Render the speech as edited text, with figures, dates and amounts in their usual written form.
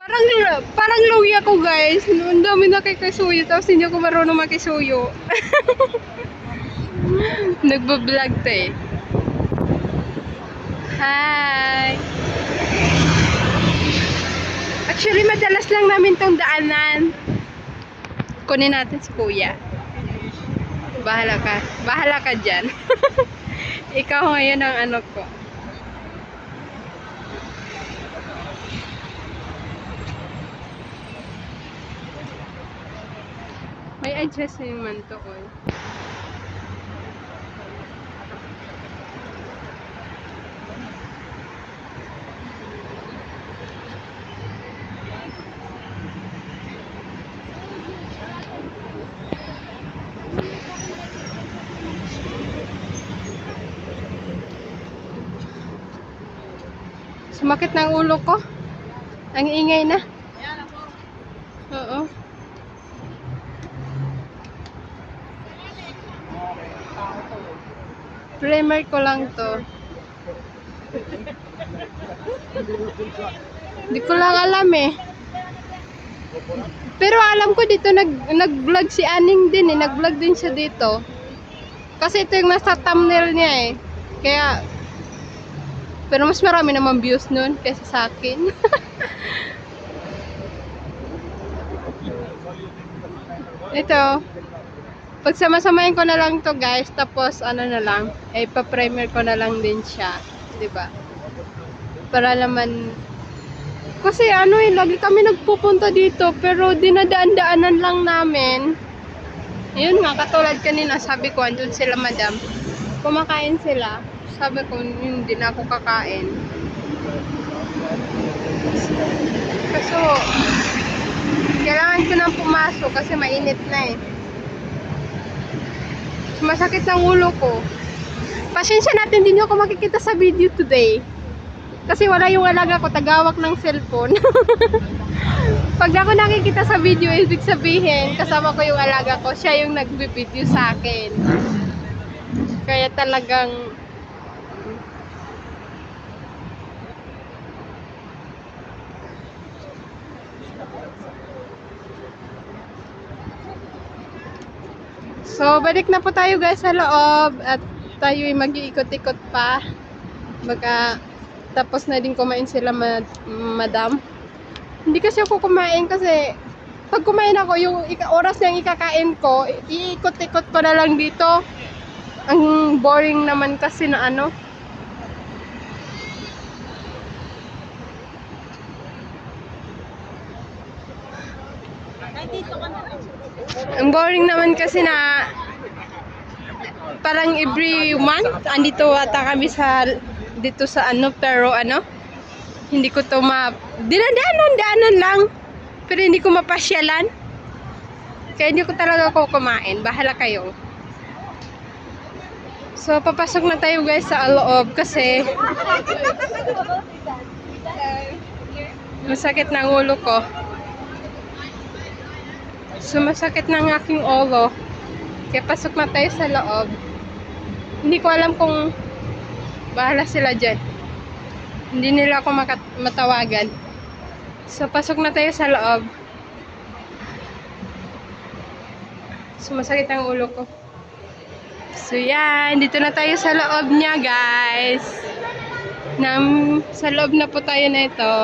Parang lugi ako guys. Ang dami na kisuyo tapos hindi ako marunong makisuyo. Nagbablog to eh. Hi! Actually, madalas lang namin tong daanan. Kunin natin si kuya. Bahala ka. Bahala ka dyan. Ikaw ngayon ang ano ko. May adjustment to ko. Sumakit ng ulo ko. Ang ingay na. Oo. Primer ko lang to. Hindi ko lang alam eh. Pero alam ko dito nag-vlog si Aning din eh. Nag-vlog din siya dito. Kasi ito yung nasa thumbnail niya eh. Kaya pero mas marami naman views nun kaysa sa akin. Ito. Pagsama-samahin ko na lang to guys. Tapos ano na lang. Pa-primer ko na lang din siya. 'Di ba? Para naman. Kasi ano eh. Lagi kami nagpupunta dito. Pero dinadaan-daanan lang namin. Yun nga. Katulad kanina. Sabi ko. Andun sila madam. Kumakain sila. Sabi ko, hindi na ako kakain. Kaso, kailangan ko nang pumasok kasi mainit na eh. Masakit ang ulo ko. Pasensya natin, hindi nyo ako makikita sa video today. Kasi wala yung alaga ko, tagawak ng cellphone. Pag ako nakikita sa video, ibig sabihin, kasama ko yung alaga ko, siya yung nagbi-video sa akin. Kaya talagang so, balik na po tayo guys sa loob at tayo ay mag-iikot-ikot pa. Baka tapos na din kumain sila madam. Hindi kasi ako kumain kasi pag kumain ako, yung oras niyang ikakain ko, iikot-ikot ko na lang dito. Ang boring naman kasi na ano. Ang boring naman kasi na parang every month andito ata kami sa dito sa ano, pero ano hindi ko to dinadaanan lang pero hindi ko mapasyalan kaya hindi ko talaga ako kumain. Bahala kayo. So papasok na tayo guys sa loob kasi masakit ng ulo ko. Sumasakit ng aking ulo. Kaya pasok na tayo sa loob. Hindi ko alam kung bahala sila dyan. Hindi nila ako matawagan. So pasok na tayo sa loob. Sumasakit ang ulo ko. So yan, dito na tayo sa loob niya guys. Sa loob na po tayo na ito.